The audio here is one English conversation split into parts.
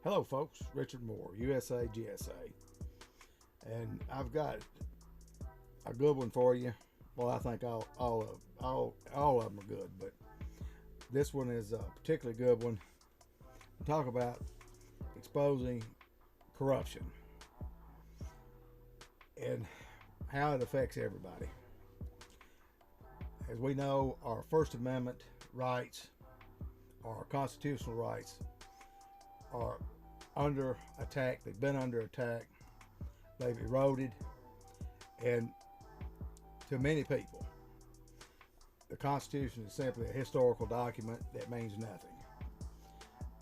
Hello folks, Richard Moore, USAGSA, and I've got a good one for you. Well, I think all of them are good, but this one is a particularly good one. We'll talk about exposing corruption and how it affects everybody. As we know, our First Amendment rights, our constitutional rights, are under attack. They've been under attack. They've eroded, and to many people, the Constitution is simply a historical document that means nothing.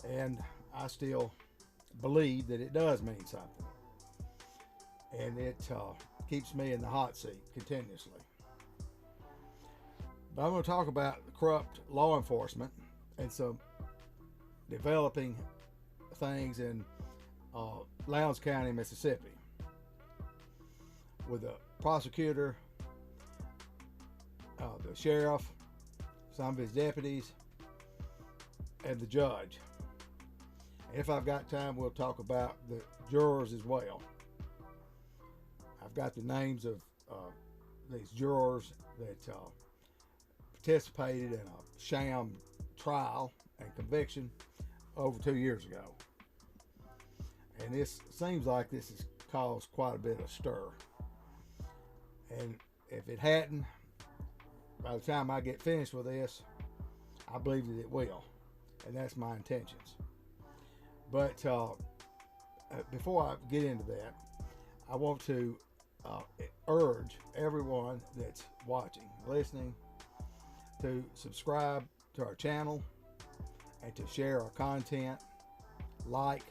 And I still believe that it does mean something, and it keeps me in the hot seat continuously. But I'm going to talk about corrupt law enforcement and some developing things in Lowndes County, Mississippi, with the prosecutor, the sheriff, some of his deputies, and the judge. If I've got time, we'll talk about the jurors as well. I've got the names of these jurors that participated in a sham trial and conviction over 2 years ago. And this seems like this has caused quite a bit of stir. And if it hadn't, by the time I get finished with this, I believe that it will. And that's my intentions. But before I get into that, I want to urge everyone that's watching, listening, to subscribe to our channel and to share our content, like,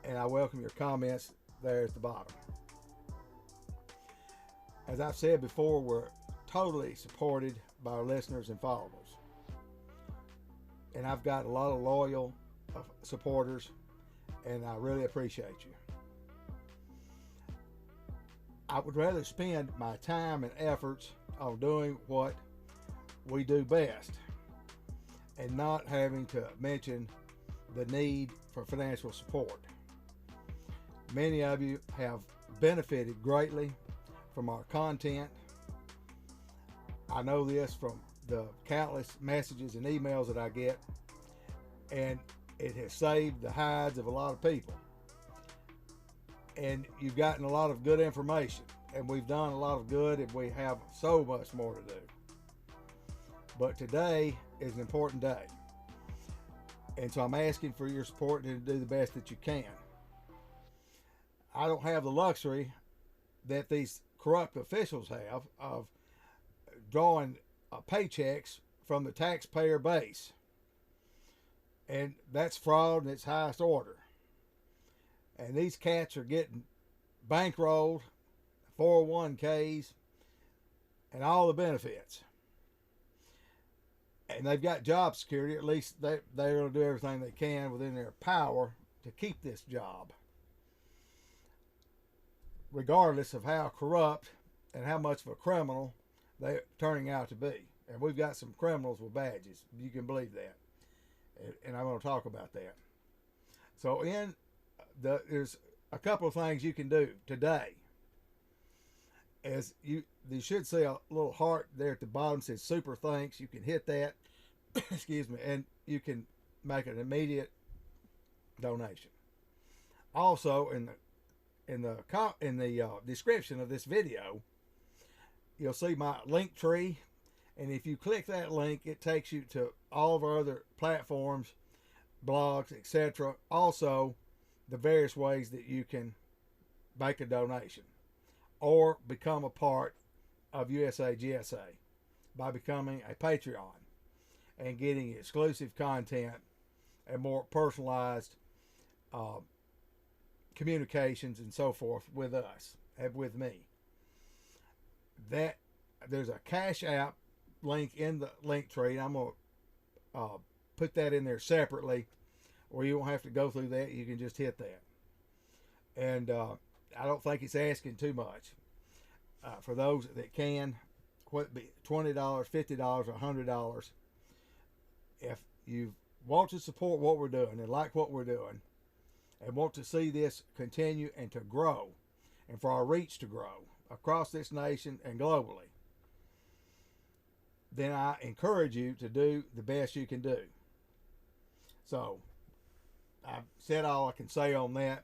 and I welcome your comments there at the bottom. As I've said before, we're totally supported by our listeners and followers. And I've got a lot of loyal supporters, and I really appreciate you. I would rather spend my time and efforts on doing what we do best and not having to mention the need for financial support. Many of you have benefited greatly from our content. I know this from the countless messages and emails that I get, and it has saved the hides of a lot of people. And you've gotten a lot of good information, and we've done a lot of good, and we have so much more to do. But today is an important day, and so I'm asking for your support to do the best that you can. I don't have the luxury that these corrupt officials have of drawing paychecks from the taxpayer base, and that's fraud in its highest order. And these cats are getting bankrolled, 401ks, and all the benefits. And they've got job security. At least they're going to do everything they can within their power to keep this job, regardless of how corrupt and how much of a criminal they're turning out to be. And we've got some criminals with badges. You can believe that. And I'm going to talk about that. So there's a couple of things you can do today. As you should see a little heart there at the bottom that says super thanks. You can hit that, excuse me, and you can make an immediate donation. Also, in the description of this video, you'll see my link tree, and if you click that link, it takes you to all of our other platforms, blogs, etc. Also, the various ways that you can make a donation or become a part of USAGSA by becoming a Patreon and getting exclusive content and more personalized communications and so forth with us and with me. That there's a Cash App link in the link tree. I'm going to put that in there separately, or you won't have to go through that. You can just hit that. And I don't think it's asking too much. For those that can, whether it be $20, $50, or $100, if you want to support what we're doing and like what we're doing, and want to see this continue and to grow, and for our reach to grow across this nation and globally, then I encourage you to do the best you can do. So I've said all I can say on that,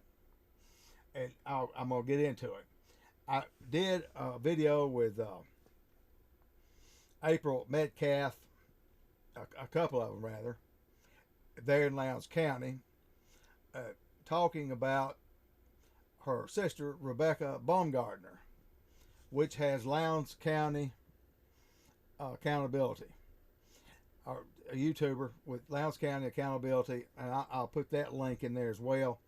and I'm going to get into it. I did a video with April Metcalf, a couple of them rather, there in Lowndes County, talking about her sister Rebecca Bumgardner, which has Lowndes County accountability, or a YouTuber with Lowndes County accountability, and I'll put that link in there as well,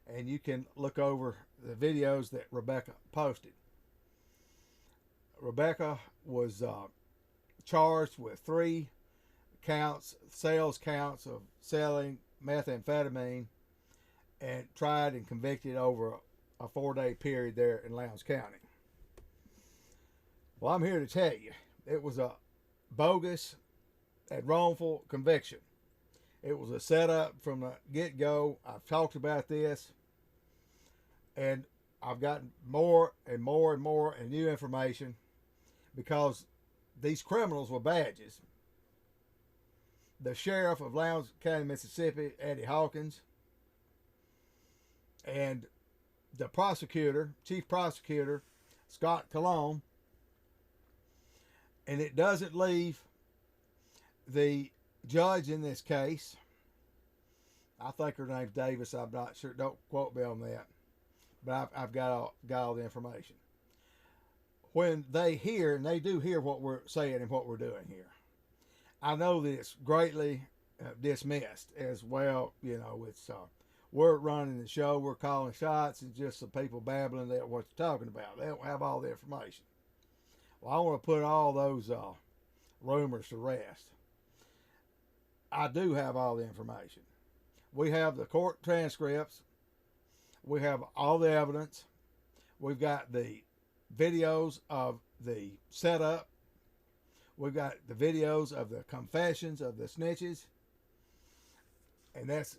and you can look over the videos that Rebecca posted. Rebecca was charged with 3 counts, sales counts of selling methamphetamine, and tried and convicted over a 4-day period there in Lowndes County. Well, I'm here to tell you, it was a bogus and wrongful conviction. It was a setup from the get-go. I've talked about this, and I've gotten more and more and more and new information, because these criminals with badges, the sheriff of Lowndes County, Mississippi, Eddie Hawkins, and the prosecutor, chief prosecutor, Scott Cologne, and it doesn't leave the judge in this case. I think her name's Davis. I'm not sure. Don't quote me on that. But I've got all the information. When they hear, and they do hear what we're saying and what we're doing here, I know that it's greatly dismissed as well. You know, it's we're running the show, we're calling shots, and just some people babbling at what you're talking about. They don't have all the information. Well, I want to put all those rumors to rest. I do have all the information. We have the court transcripts. We have all the evidence. We've got the videos of the setup. We've got the videos of the confessions of the snitches. And that's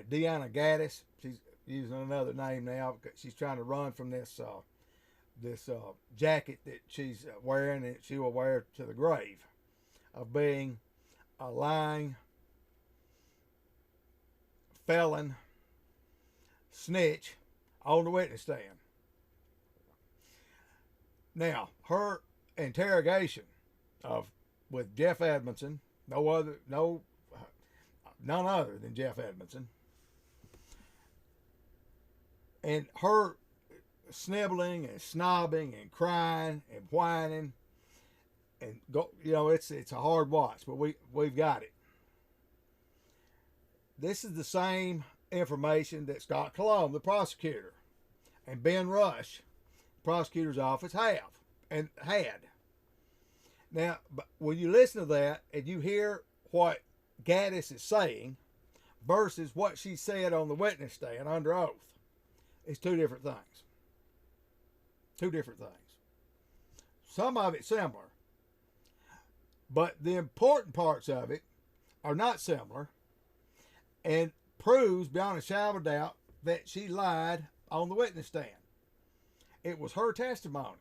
Deanna Gaddis. She's using another name now because she's trying to run from this jacket that she's wearing, and she will wear to the grave, of being a lying felon snitch on the witness stand. Now, her interrogation with Jeff Edmondson, none other than Jeff Edmondson, and her sniveling and snobbing and crying and whining, and it's a hard watch, but we've got it. This is the same information that Scott Cologne, the prosecutor, and Ben Rush, the prosecutor's office, have and had. Now, but when you listen to that and you hear what Gaddis is saying versus what she said on the witness stand under oath, it's two different things. Two different things. Some of it similar, but the important parts of it are not similar, and proves beyond a shadow of a doubt that she lied on the witness stand. It was her testimony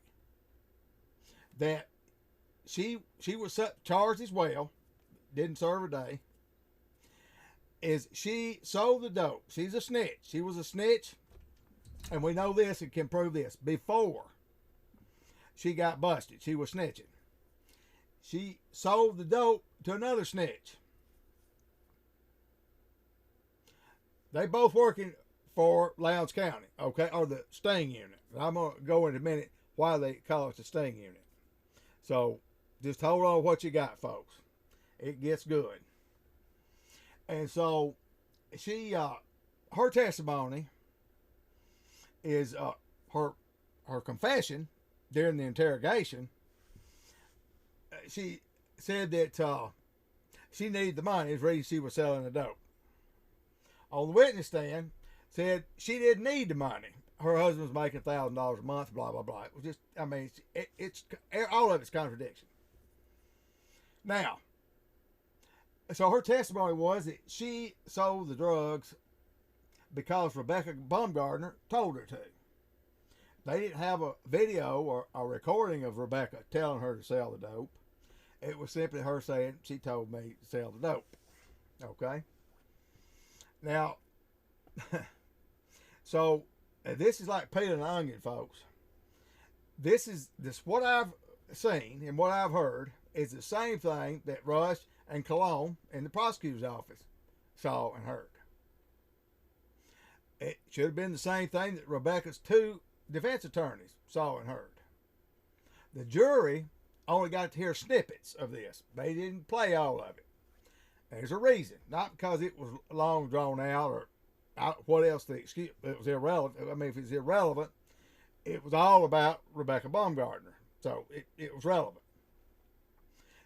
that she was charged as well, didn't serve a day, is she sold the dope. She's a snitch. She was a snitch, and we know this and can prove this. Before she got busted, she was snitching. She sold the dope to another snitch. They both working for Lowndes County, okay, or the sting unit. I'm going to go in a minute why they call it the sting unit. So just hold on to what you got, folks. It gets good. And so she, her testimony is her confession during the interrogation. She said that she needed the money. Is the reason she was selling the dope. On the witness stand, said she didn't need the money. Her husband was making $1,000 a month, blah, blah, blah. It was just, I mean, it's all of it's contradiction. Now, so her testimony was that she sold the drugs because Rebecca Bumgardner told her to. They didn't have a video or a recording of Rebecca telling her to sell the dope. It was simply her saying, she told me to sell the dope. Okay? Now, so this is like peeling an onion, folks. This what I've seen and what I've heard is the same thing that Rush and Cologne in the prosecutor's office saw and heard. It should have been the same thing that Rebecca's two defense attorneys saw and heard. The jury only got to hear snippets of this. They didn't play all of it. There's a reason. Not because it was long drawn out or what else the excuse. It was irrelevant. I mean, if it's irrelevant, it was all about Rebecca Bumgardner. So it was relevant.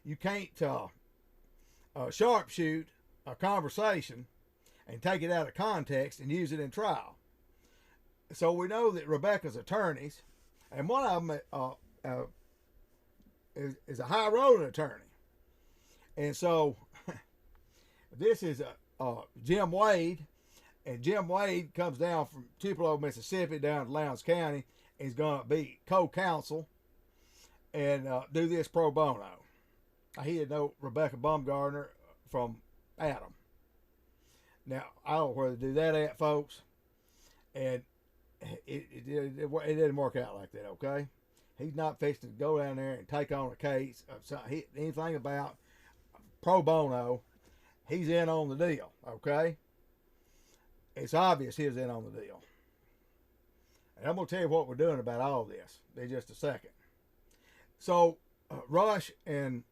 You can't sharpshoot a conversation and take it out of context and use it in trial. So we know that Rebecca's attorneys, and one of them is a high-rolling attorney. And so this is Jim Wade, and Jim Wade comes down from Tupelo, Mississippi, down to Lowndes County. He's going to be co-counsel and do this pro bono. He didn't know Rebecca Bumgardner from Adam. Now, I don't know where to do that at, folks. And it didn't work out like that, okay? He's not fixing to go down there and take on a case of anything about pro bono. He's in on the deal, okay? It's obvious he's in on the deal. And I'm going to tell you what we're doing about all this in just a second. So, Rush and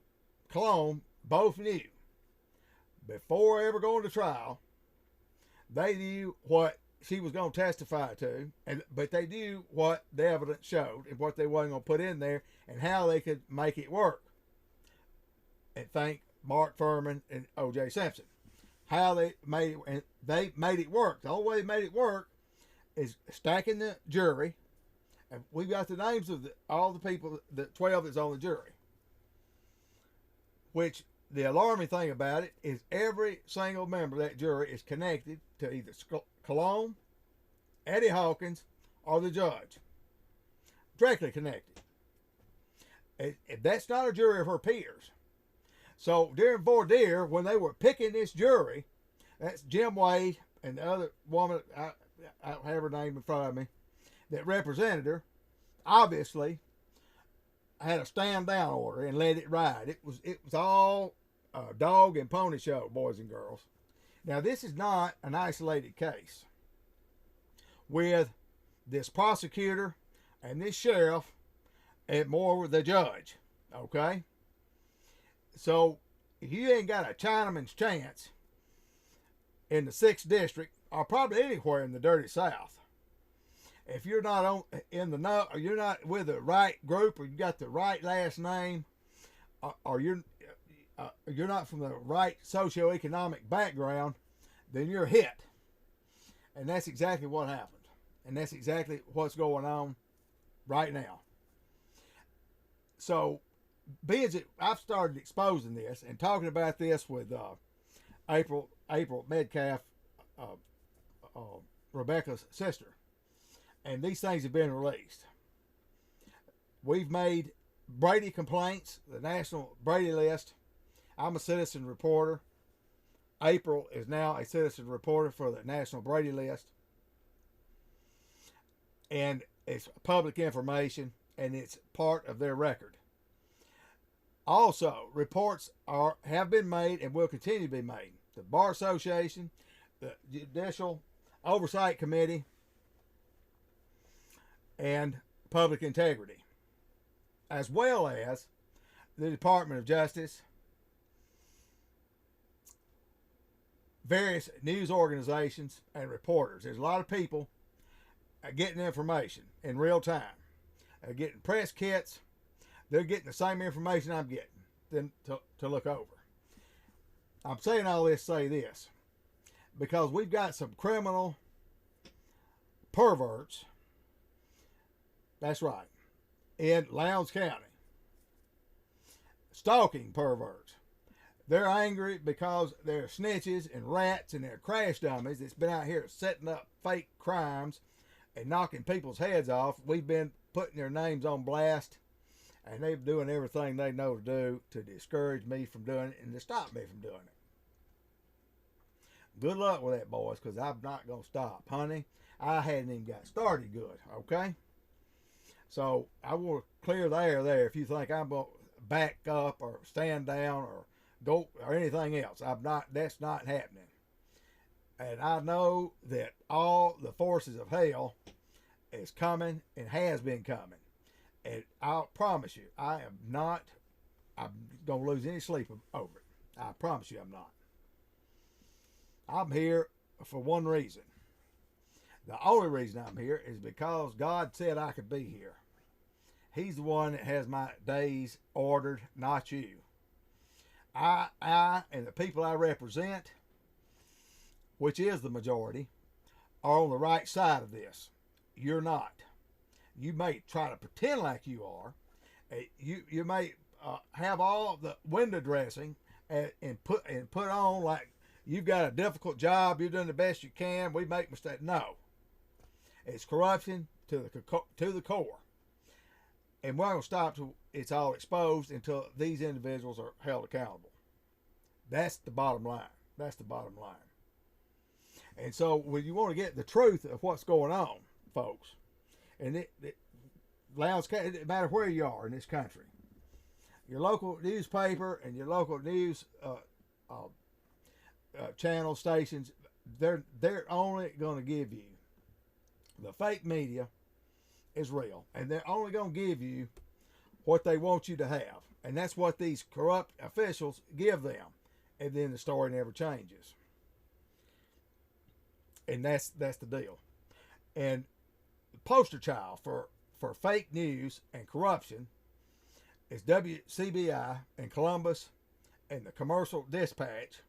Cologne both knew before ever going to trial, they knew what she was going to testify to, but they knew what the evidence showed and what they wasn't going to put in there and how they could make it work. And thank Mark Furman and O.J. Simpson. How they made it, and they made it work. The only way they made it work is stacking the jury, and we've got the names of all the people, the 12 that's on the jury. Which, the alarming thing about it is every single member of that jury is connected to either Cologne, Eddie Hawkins, or the judge. Directly connected. That's not a jury of her peers. So during voir dire, when they were picking this jury, that's Jim Wade and the other woman, I don't have her name in front of me, that represented her, obviously had a stand down order and let it ride. It was all a dog and pony show, boys and girls. Now, this is not an isolated case with this prosecutor and this sheriff and more with the judge, okay? So, if you ain't got a Chinaman's chance in the 6th district, or probably anywhere in the dirty South, if you're not in the know, or you're not with the right group, or you got the right last name, or you're not from the right socioeconomic background, then you're hit. And that's exactly what happened. And that's exactly what's going on right now. So, being that I've started exposing this and talking about this with April Metcalf, Rebecca's sister, and these things have been released. We've made Brady complaints, the National Brady List. I'm a citizen reporter. April is now a citizen reporter for the National Brady List. And it's public information, and it's part of their record. Also, reports have been made and will continue to be made. The Bar Association, the Judicial Oversight Committee, and Public Integrity, as well as the Department of Justice, various news organizations, and reporters. There's a lot of people getting information in real time. They're getting press kits. They're getting the same information I'm getting to look over. I'm saying all this to say this, because we've got some criminal perverts, that's right, in Lowndes County. Stalking perverts. They're angry because they're snitches and rats and they're crash dummies that's been out here setting up fake crimes and knocking people's heads off. We've been putting their names on blast, and they're doing everything they know to do to discourage me from doing it and to stop me from doing it. Good luck with that, boys, because I'm not going to stop. Honey, I hadn't even got started good, okay? So I want to clear the air there if you think I'm going to back up or stand down or go or anything else. I'm not. That's not happening. And I know that all the forces of hell is coming and has been coming. And I'll promise you, I'm going to lose any sleep over it. I promise you I'm not. I'm here for one reason. The only reason I'm here is because God said I could be here. He's the one that has my days ordered, not you. I and the people I represent, which is the majority, are on the right side of this. You're not. You may try to pretend like you are. You may have all the window dressing and put on like you've got a difficult job. You're doing the best you can. We make mistakes. No, it's corruption to the core, and we're going to stop till it's all exposed until these individuals are held accountable. That's the bottom line. That's the bottom line. And so when you want to get the truth of what's going on, folks, and Lowndes, it doesn't matter where you are in this country, your local newspaper and your local news channel stations, they're only going to give you the fake media is real, and they're only going to give you what they want you to have, and that's what these corrupt officials give them, and then the story never changes. And that's the deal. And the poster child for fake news and corruption is WCBI in Columbus and the Commercial Dispatch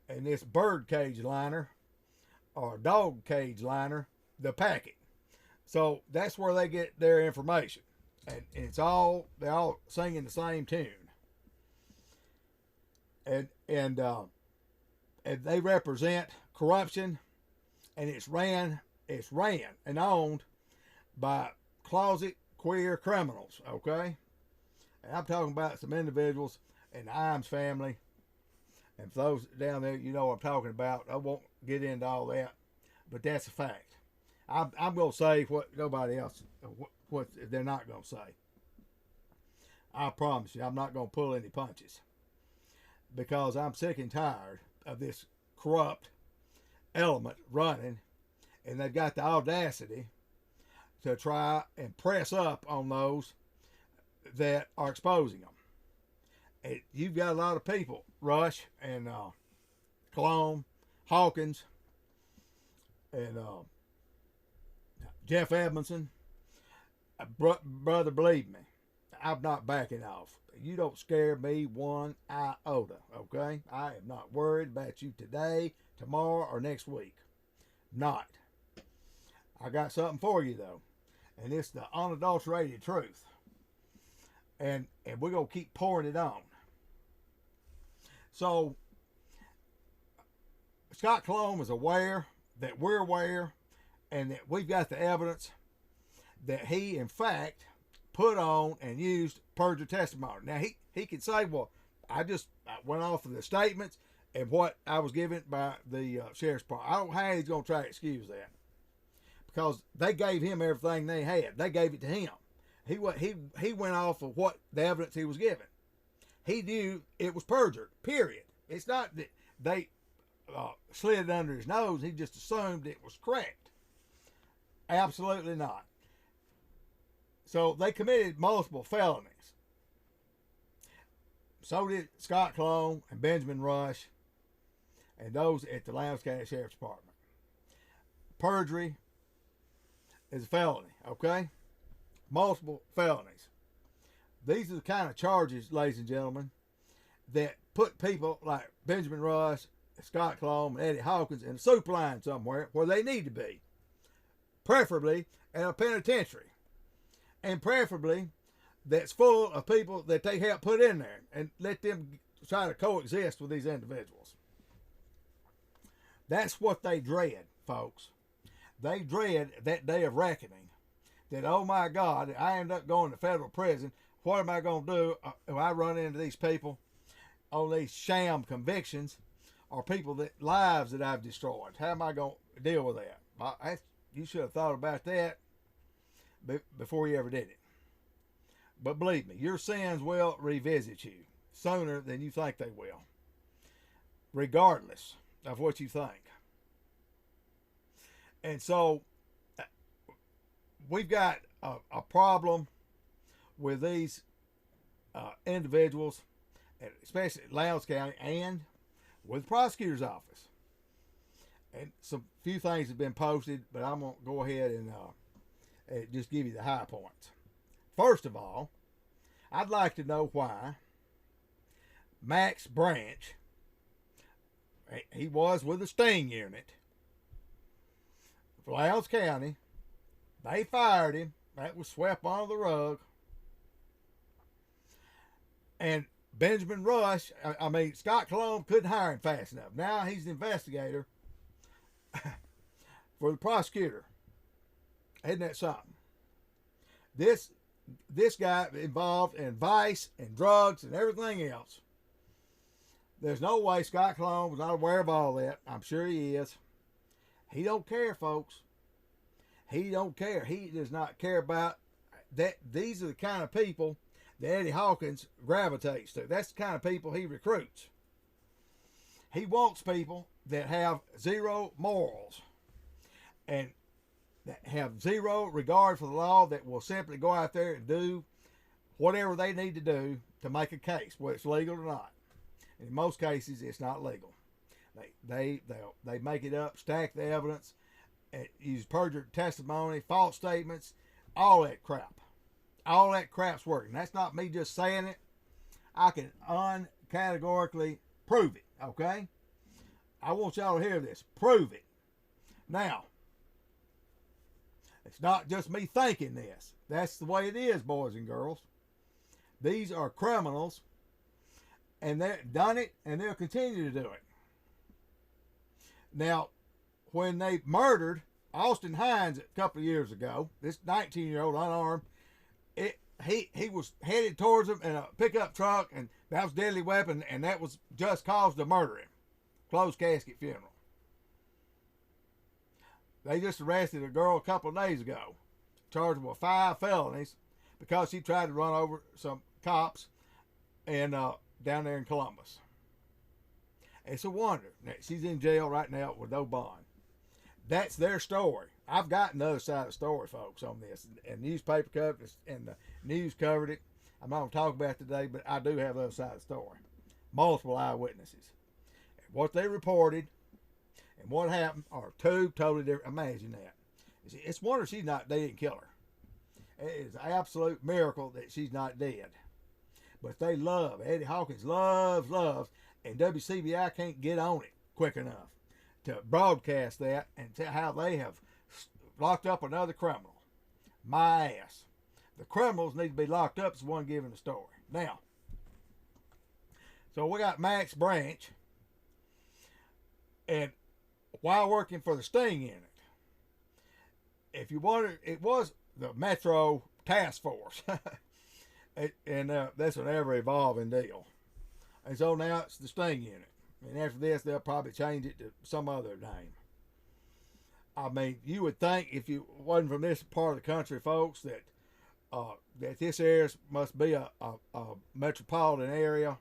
and this bird cage liner or dog cage liner, the Packet. So that's where they get their information. And they're all singing the same tune. And they represent corruption, and it's ran and owned by closet queer criminals, okay? And I'm talking about some individuals in the Imes family. And for those down there, you know what I'm talking about. I won't get into all that, but that's a fact. I'm going to say what nobody else, what they're not going to say. I promise you, I'm not going to pull any punches. Because I'm sick and tired of this corrupt element running, and they've got the audacity to try and press up on those that are exposing them. You've got a lot of people, Rush and Cologne, Hawkins, and Jeff Edmondson. Brother, believe me, I'm not backing off. You don't scare me one iota, okay? I am not worried about you today, tomorrow, or next week. Not. I got something for you, though. And it's the unadulterated truth. And we're going to keep pouring it on. So, Scott Cologne is aware that we're aware and that we've got the evidence that he, in fact, put on and used perjured testimony. Now, he could say, well, I went off of the statements and what I was given by the sheriff's department. I don't know how he's going to try to excuse that. Because they gave him everything they had. They gave it to him. He went off of what the evidence he was given. He knew it was perjured, period. It's not that they slid it under his nose. He just assumed it was correct. Absolutely not. So they committed multiple felonies. So did Scott Cologne and Benjamin Rush and those at the Lowndes County Sheriff's Department. Perjury is a felony, okay? Multiple felonies. These are the kind of charges, ladies and gentlemen, that put people like Benjamin Rush, Scott Cologne, and Eddie Hawkins in a soup line somewhere where they need to be. Preferably in a penitentiary. And preferably that's full of people that they help put in there and let them try to coexist with these individuals. That's what they dread, folks. They dread that day of reckoning. That, oh my God, I end up going to federal prison. What am I going to do if I run into these people on these sham convictions, or people that lives that I've destroyed? How am I going to deal with that? You should have thought about that before you ever did it. But believe me, your sins will revisit you sooner than you think they will, regardless of what you think. And so we've got a problem with these individuals, especially Lowndes County and with the prosecutor's office. And some few things have been posted, but I'm going to go ahead and just give you the high points. First of all, I'd like to know why Max Branch, he was with the Sting unit for Lowndes County. They fired him. That was swept under the rug. And Benjamin Rush, Scott Cologne couldn't hire him fast enough. Now he's the investigator for the prosecutor. Isn't that something? This guy involved in vice and drugs and everything else. There's no way Scott Cologne was not aware of all that. I'm sure he is. He don't care, folks. He don't care. He does not care about that. These are the kind of people that Eddie Hawkins gravitates to. That's the kind of people he recruits. He wants people that have zero morals and that have zero regard for the law, that will simply go out there and do whatever they need to do to make a case, whether it's legal or not. And in most cases, it's not legal. They make it up, stack the evidence, use perjured testimony, false statements, all that crap. All that crap's working. That's not me just saying it. I can uncategorically prove it, okay? I want y'all to hear this. Prove it. Now, it's not just me thinking this. That's the way it is, boys and girls. These are criminals, and they've done it, and they'll continue to do it. Now, when they murdered Austin Hines a couple of years ago, this 19-year-old unarmed, he was headed towards him in a pickup truck, and that was a deadly weapon, and that was just cause to murder him. Closed casket funeral. They just arrested a girl a couple of days ago, charged with 5 felonies because she tried to run over some cops and down there in Columbus. It's a wonder. She's in jail right now with no bond. That's their story. I've gotten the other side of the story, folks, on this. And newspaper covered it, and the news covered it. I'm not going to talk about it today, but I do have the other side of the story. Multiple eyewitnesses. What they reported and what happened are two totally different. Imagine that. It's a wonder they didn't kill her. It is an absolute miracle that she's not dead. But they love, Eddie Hawkins loves, and WCBI can't get on it quick enough to broadcast that and tell how they have locked up another criminal. My ass. The criminals need to be locked up as the one giving the story. Now, so we got Max Branch, and while working for the Sting unit, if you wonder, it was the Metro Task Force. And that's an ever-evolving deal. And so now it's the Sting unit. And after this, they'll probably change it to some other name. I mean, you would think if you wasn't from this part of the country, folks, that this area must be a metropolitan area,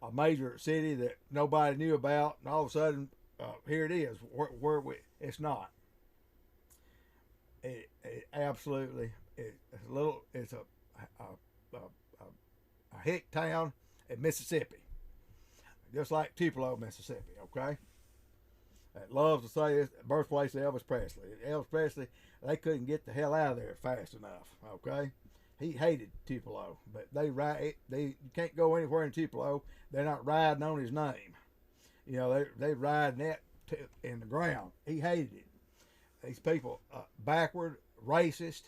a major city that nobody knew about, and all of a sudden, here it is. It's not. It absolutely it's a hick town in Mississippi, just like Tupelo, Mississippi. Okay, that loves to say it's the birthplace of Elvis Presley. Elvis Presley, they couldn't get the hell out of there fast enough. Okay, he hated Tupelo, but you can't go anywhere in Tupelo. They're not riding on his name. You know, they riding that in the ground. He hated it. These people, backward, racist,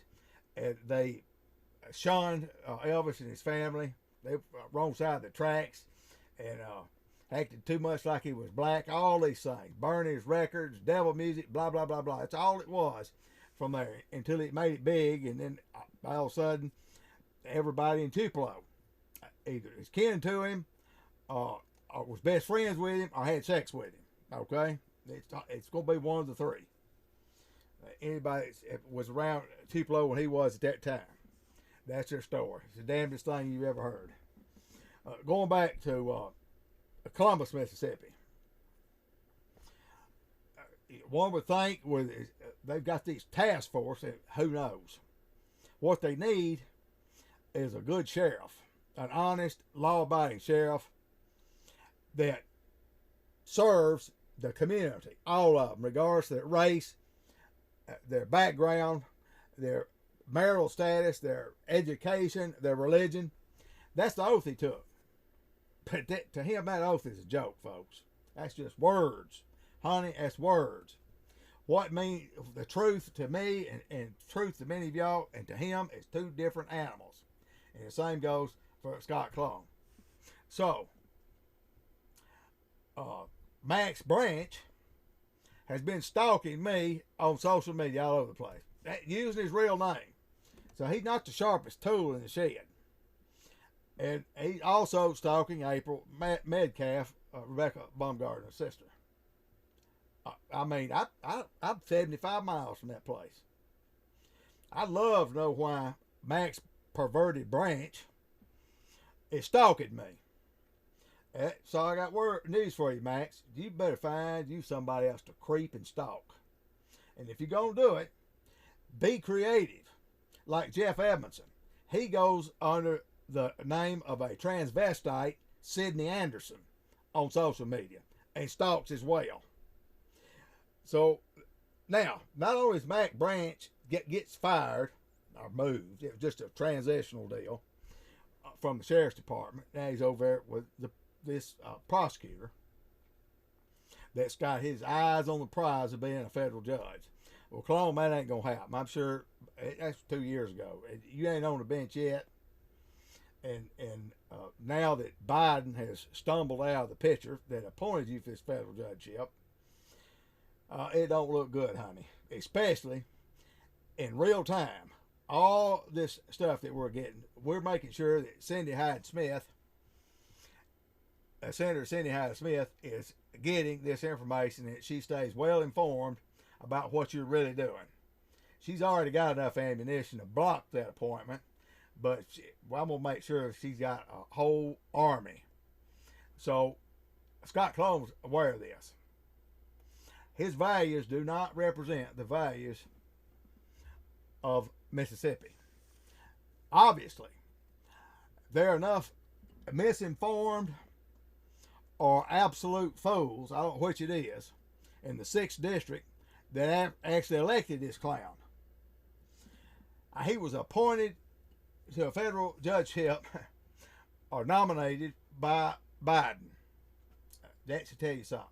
and they shunned Elvis and his family. They were wrong side of the tracks, and acted too much like he was black. All these things, burning his records, devil music, blah blah blah blah. That's all it was from there until it made it big, and then all of a sudden, everybody in Tupelo either is kin to him, or was best friends with him, or had sex with him. Okay, it's going to be one of the three. Anybody that was around Tupelo when he was at that time, that's their story. It's the damnedest thing you've ever heard. Going back to Columbus, Mississippi. One would think they've got these task force, and who knows? What they need is a good sheriff, an honest, law-abiding sheriff that serves the community, all of them, regardless of their race, their background, their marital status, their education, their religion. That's the oath he took. But to him, that oath is a joke, folks. That's just words. Honey, that's words. What means the truth to me and truth to many of y'all and to him is two different animals. And the same goes for Scott Clone. So, Max Branch has been stalking me on social media all over the place, using his real name. So he's not the sharpest tool in the shed. And he's also stalking April Metcalf, Rebecca Bumgardner's sister. I mean, I'm 75 miles from that place. I'd love to know why Max Perverted Branch is stalking me. So I got news for you, Max. You better find you somebody else to creep and stalk. And if you're going to do it, be creative. Like Jeff Edmondson. He goes under the name of a transvestite, Sydney Anderson, on social media and stalks as well. So now, not only is Mac Branch gets fired or moved, it was just a transitional deal from the sheriff's department. Now he's over there with this prosecutor that's got his eyes on the prize of being a federal judge. Well, Clone, that ain't gonna happen. I'm sure that's 2 years ago. You ain't on the bench yet. And now that Biden has stumbled out of the picture that appointed you for this federal judgeship, it don't look good, honey. Especially in real time. All this stuff that we're getting, we're making sure that Senator Cindy Hyde-Smith is getting this information, and that she stays well informed about what you're really doing. She's already got enough ammunition to block that appointment, but I'm going to make sure she's got a whole army. So Scott Clone's aware of this. His values do not represent the values of Mississippi. Obviously, there are enough misinformed or absolute fools, I don't know which it is, in the 6th district that actually elected this clown. He was appointed to a federal judgeship or nominated by Biden. That should tell you something.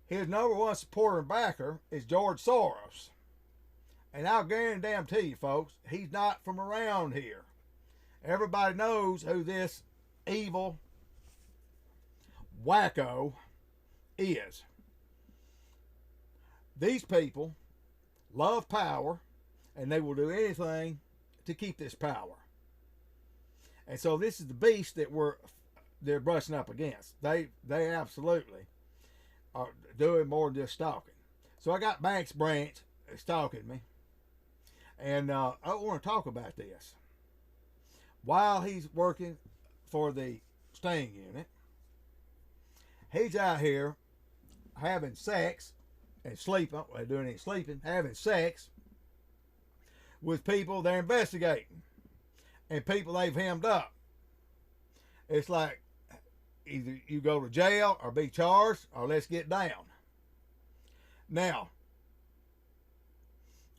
His number one supporter and backer is George Soros. And I'll guarantee you, folks, he's not from around here. Everybody knows who this evil wacko is. These people love power, and they will do anything to keep this power. And so this is the beast that they're brushing up against. They absolutely are doing more than just stalking. So I got Max Branch stalking me, and I want to talk about this. While he's working for the Sting unit, he's out here having sex and sleeping, doing any sleeping, having sex with people they're investigating and people they've hemmed up. It's like either you go to jail or be charged or let's get down. Now,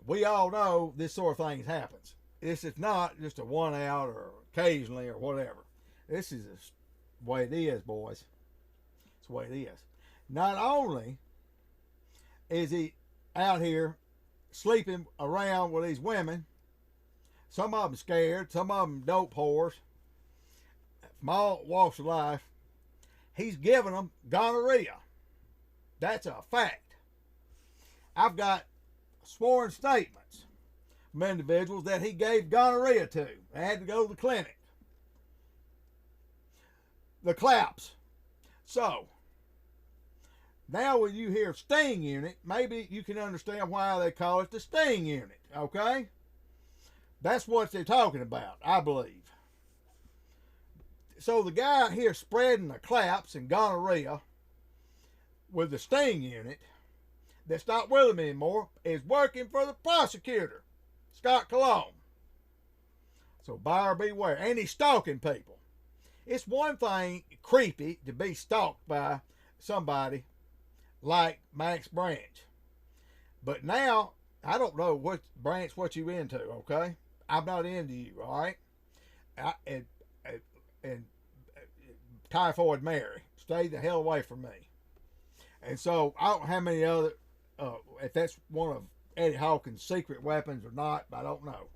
we all know this sort of thing happens. This is not just a one out or occasionally or whatever. This is the way it is, boys. It's the way it is. Not only is he out here sleeping around with these women, some of them scared, some of them dope whores, from all walks of life, he's giving them gonorrhea. That's a fact. I've got sworn statements from individuals that he gave gonorrhea to. They had to go to the clinic. The claps. So, now when you hear sting unit, maybe you can understand why they call it the sting unit, okay? That's what they're talking about, I believe. So the guy out here spreading the claps and gonorrhea with the sting unit that's not with him anymore is working for the prosecutor, Scott Cologne. So buyer beware. And he's stalking people. It's one thing creepy to be stalked by somebody like Max Branch. But now, I don't know what Branch what you into, okay? I'm not into you, all right? And Typhoid Mary, stay the hell away from me. And so, I don't know how many other, if that's one of Eddie Hawkins' secret weapons or not, I don't know.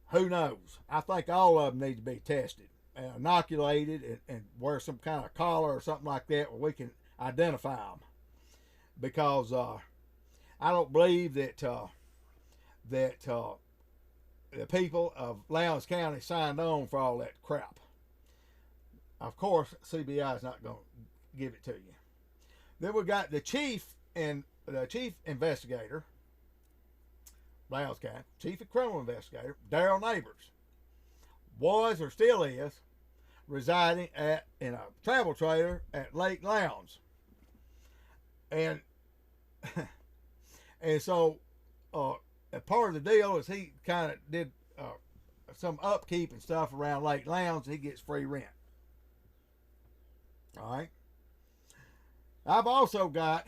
Who knows? I think all of them need to be tested, inoculated, and wear some kind of collar or something like that where we can identify them. Because I don't believe that the people of Lowndes County signed on for all that crap. Of course, CBI is not going to give it to you. Then we got the chief investigator, Lowndes County, chief of criminal investigator, Daryl Neighbors, was or still is residing in a travel trailer at Lake Lowndes, and so part of the deal is he kind of did some upkeep and stuff around Lake Lowndes. He gets free rent. All right. I've also got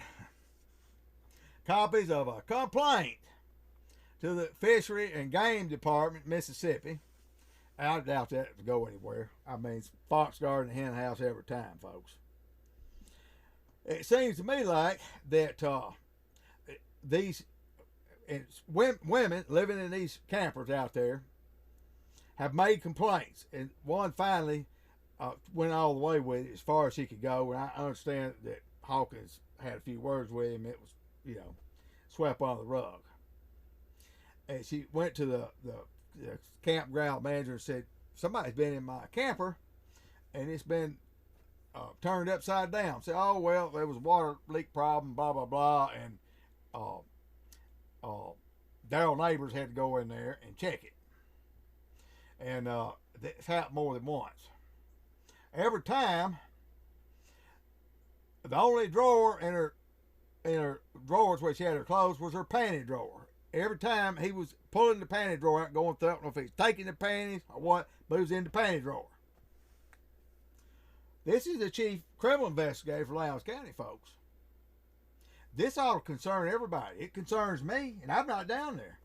copies of a complaint to the Fishery and Game Department, Mississippi. I doubt that to go anywhere. I mean, it's fox garden and hen house every time, folks. It seems to me like that these women living in these campers out there have made complaints, and one finally went all the way with it as far as he could go. And I understand that Hawkins had a few words with him. It was, swept under the rug. And she went to the campground manager and said, somebody's been in my camper and it's been turned upside down. Said, oh, well, there was a water leak problem, blah, blah, blah. And Daryl Neighbors had to go in there and check it. And it's happened more than once. Every time, the only drawer in her drawers where she had her clothes was her panty drawer. Every time he was pulling the panty drawer out, going through, I don't know if he's taking the panties or what, but it was in the panty drawer. This is the chief criminal investigator for Lowndes County, folks. This ought to concern everybody. It concerns me, and I'm not down there.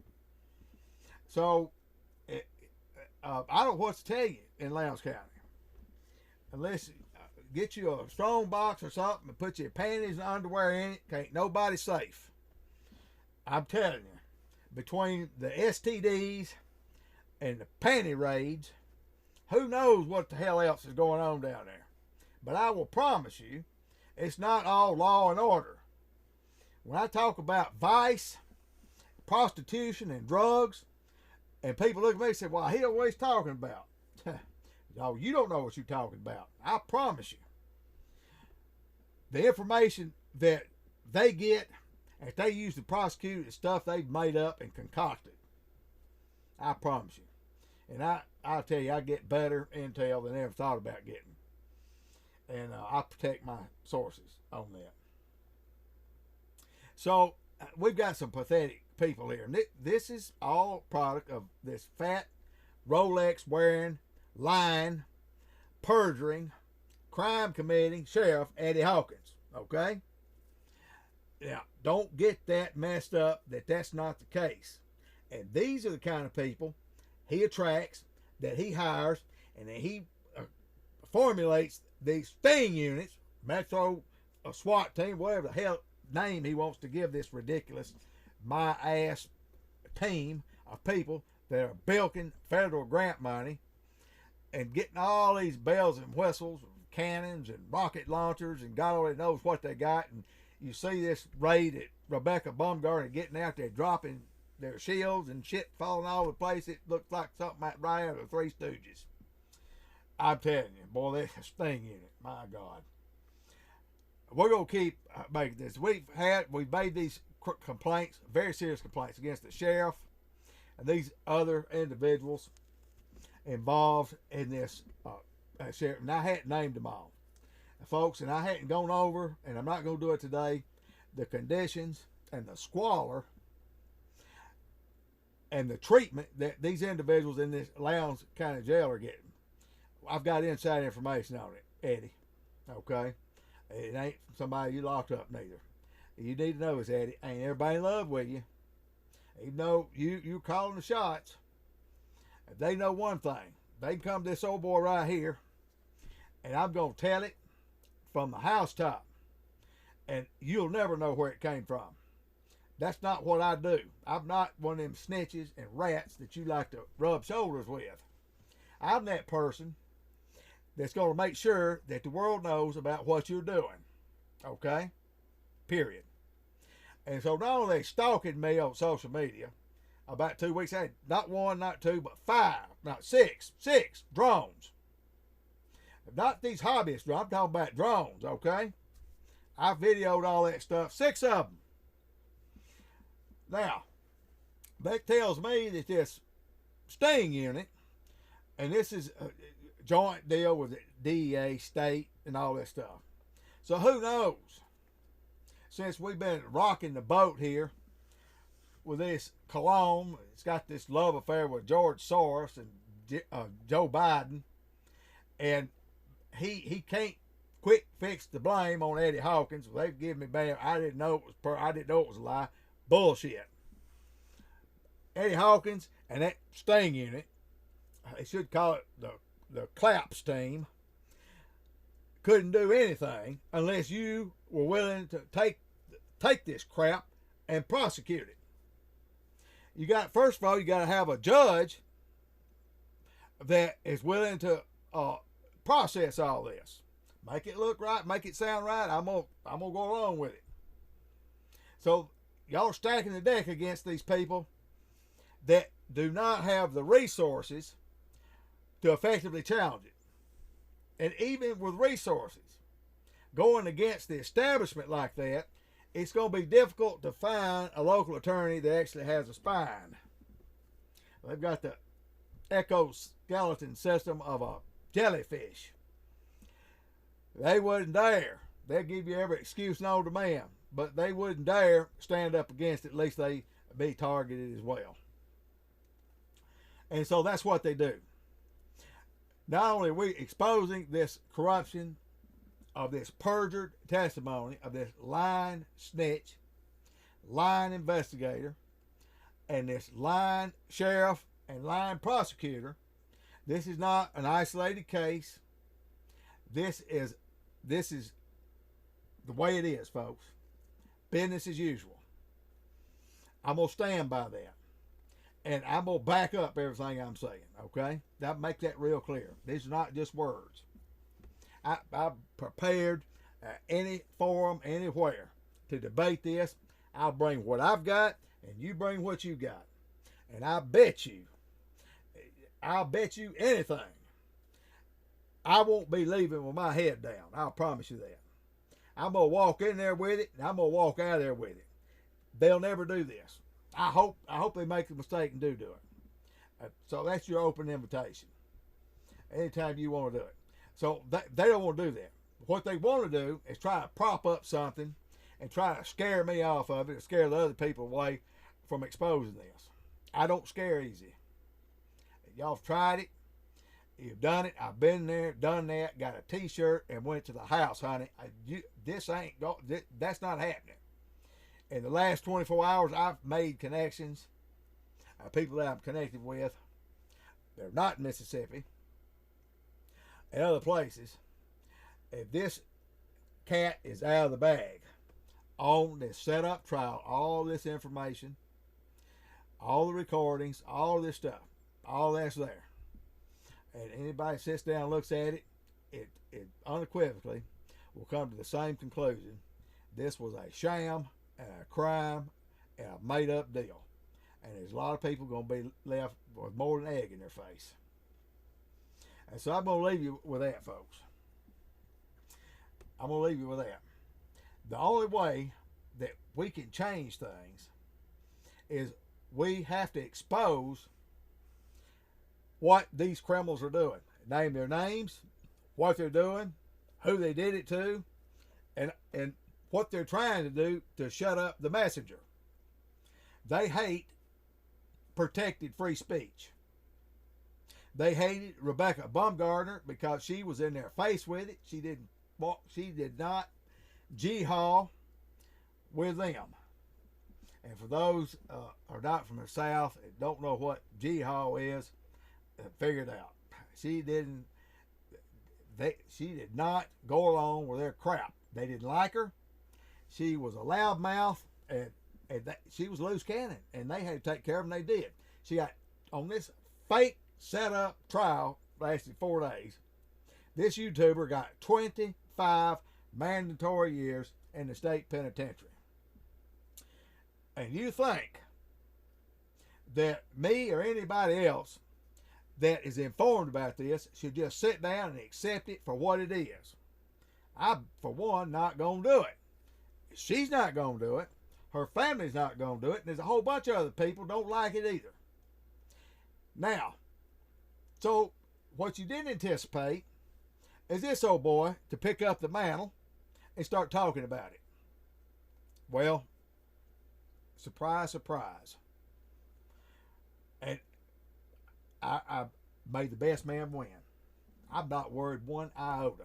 So, I don't know what to tell you in Lowndes County. Unless get you a strong box or something and put your panties and underwear in it, ain't nobody safe. I'm telling you. Between the STDs and the panty raids, who knows what the hell else is going on down there. But I will promise you, it's not all law and order. When I talk about vice, prostitution, and drugs, and people look at me and say, well, he don't know what he's talking about. No, you don't know what you're talking about. I promise you. The information that they get, if they use the prosecutor, the stuff they've made up and concocted. I promise you. And I'll tell you, I get better intel than I ever thought about getting. And I protect my sources on that. So, we've got some pathetic people here. And this is all product of this fat, Rolex wearing, lying, perjuring, crime committing sheriff, Eddie Hawkins. Okay? Now, don't get that messed up that that's not the case. And these are the kind of people he attracts, that he hires, and that he formulates these sting units, Metro, a SWAT team, whatever the hell name he wants to give this ridiculous my ass team of people that are bilking federal grant money and getting all these bells and whistles, and cannons and rocket launchers, and God only knows what they got. And you see this raid at Rebecca Bumgardner getting out there, dropping their shields and shit falling all over the place. It looks like something right out of the Three Stooges. I'm telling you, boy, there's a sting in it. My God. We're going to keep making this. We've made these complaints, very serious complaints against the sheriff and these other individuals involved in this sheriff. And I hadn't named them all, folks, and I hadn't gone over, and I'm not going to do it today, the conditions and the squalor and the treatment that these individuals in this Lowndes County Jail are getting. I've got inside information on it, Eddie. Okay? It ain't somebody you locked up neither. You need to know this, Eddie. Ain't everybody in love with you. Even though you're calling the shots, if they know one thing, they can come to this old boy right here, and I'm going to tell it from the housetop, and you'll never know where it came from. That's not what I do. I'm not one of them snitches and rats that you like to rub shoulders with. I'm that person that's going to make sure that the world knows about what you're doing. Okay? Period. And so not only are they stalking me on social media, about 2 weeks, I had not one, not two, but six drones. Not these hobbyists drones, I'm talking about drones, okay? I videoed all that stuff, 6 of them. Now, that tells me that this sting unit, and this is a joint deal with the DEA, state, and all that stuff. So who knows? Since we've been rocking the boat here with this cologne, it's got this love affair with George Soros and Joe Biden, and he can't quick fix the blame on Eddie Hawkins. They've given me bad. I didn't know it was a lie. Bullshit. Eddie Hawkins and that sting unit, they should call it the claps team, couldn't do anything unless you were willing to take this crap and prosecute it. You got, first of all, you got to have a judge that is willing to process all this, make it look right, make it sound right. I'm gonna go along with it. So y'all are stacking the deck against these people that do not have the resources to effectively challenge it. And even with resources, going against the establishment like that, it's going to be difficult to find a local attorney that actually has a spine. They've got the exoskeleton system of a jellyfish. They wouldn't dare. They'll give you every excuse known to man, but they wouldn't dare stand up against it. At least they be targeted as well. And so that's what they do. Not only are we exposing this corruption of this perjured testimony of this lying snitch, lying investigator, and this lying sheriff and lying prosecutor. This is not an isolated case. This is the way it is, folks. Business as usual. I'm going to stand by that. And I'm going to back up everything I'm saying, okay? That make that real clear. These are not just words. I'm prepared any forum, anywhere to debate this. I'll bring what I've got, and you bring what you got. And I'll bet you anything, I won't be leaving with my head down. I'll promise you that. I'm going to walk in there with it, and I'm going to walk out of there with it. They'll never do this. I hope they make a mistake and do it. So that's your open invitation. Anytime you want to do it. So they don't want to do that. What they want to do is try to prop up something and try to scare me off of it, or scare the other people away from exposing this. I don't scare easy. Y'all have tried it. You've done it. I've been there, done that, got a t-shirt, and went to the house, honey. That's not happening. In the last 24 hours, I've made connections. People that I'm connected with, they're not in Mississippi and other places. If this cat is out of the bag on this setup trial, all this information, all the recordings, all this stuff, all that's there. And anybody sits down and looks at it, it unequivocally will come to the same conclusion. This was a sham and a crime and a made-up deal. And there's a lot of people going to be left with more than egg in their face. And so I'm going to leave you with that, folks. I'm going to leave you with that. The only way that we can change things is we have to expose what these criminals are doing. Name their names, what they're doing, who they did it to, and what they're trying to do to shut up the messenger. They hate protected free speech. They hated Rebecca Bumgardner because she was in their face with it. She did not jihad with them. And for those who are not from the South and don't know what jihad is, figure it out. She did not go along with their crap. They didn't like her. She was a loudmouth, and she was a loose cannon, and they had to take care of them. They did. She got on this fake set-up trial, lasted 4 days. This YouTuber got 25 mandatory years in the state penitentiary. And you think that me or anybody else that is informed about this should just sit down and accept it for what it is? I'm, for one, not going to do it. She's not going to do it. Her family's not going to do it. And there's a whole bunch of other people don't like it either. Now, so what you didn't anticipate is this old boy to pick up the mantle and start talking about it. Well, surprise, surprise. And I made the best man win. I'm not worried one iota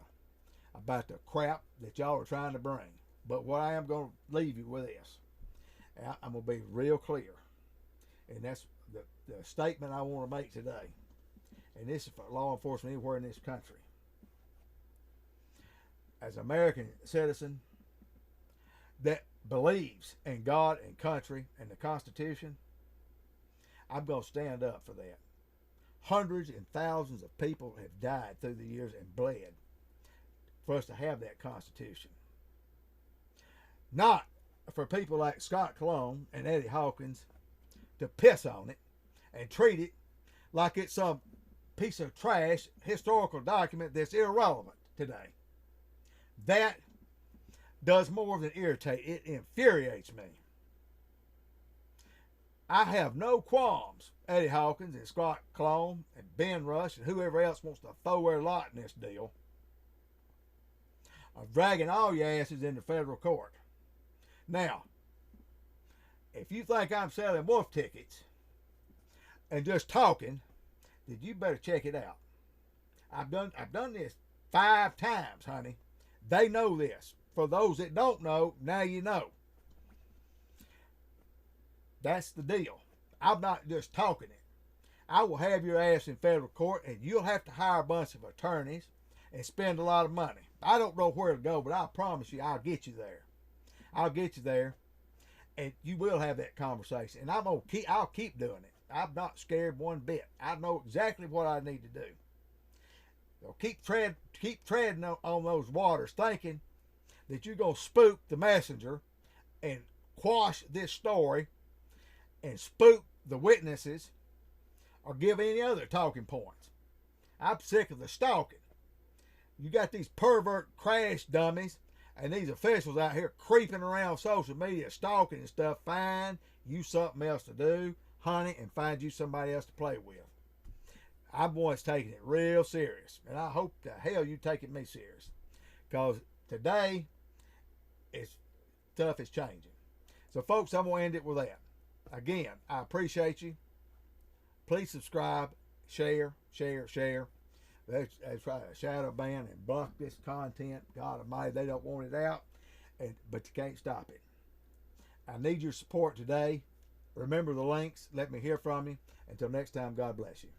about the crap that y'all are trying to bring. But what I am going to leave you with this. I'm going to be real clear. And that's the statement I want to make today. And this is for law enforcement anywhere in this country. As an American citizen that believes in God and country and the Constitution, I'm going to stand up for that. Hundreds and thousands of people have died through the years and bled for us to have that Constitution. Not for people like Scott Cologne and Eddie Hawkins to piss on it and treat it like it's some piece of trash historical document that's irrelevant today. That does more than irritate. It infuriates me. I have no qualms, Eddie Hawkins and Scott Cologne and Ben Rush and whoever else wants to throw their lot in this deal, of dragging all your asses into federal court. Now, if you think I'm selling wolf tickets and just talking, then you better check it out. I've done this 5 times, honey. They know this. For those that don't know, now you know. That's the deal. I'm not just talking it. I will have your ass in federal court, and you'll have to hire a bunch of attorneys and spend a lot of money. I don't know where to go, but I promise you I'll get you there. I'll get you there, and you will have that conversation. And I'll keep doing it. I'm not scared one bit. I know exactly what I need to do. So keep treading on those waters, thinking that you're going to spook the messenger and quash this story and spook the witnesses or give any other talking points. I'm sick of the stalking. You got these pervert crash dummies and these officials out here creeping around social media stalking and stuff. Find you something else to do, honey, and find you somebody else to play with. I'm one that's taking it real serious, and I hope the hell you taking me serious, because today stuff is changing. So folks, I'm going to end it with that. Again, I appreciate you. Please subscribe, share. They try to shadow ban and block this content. God Almighty, they don't want it out, but you can't stop it. I need your support today. Remember the links. Let me hear from you. Until next time, God bless you.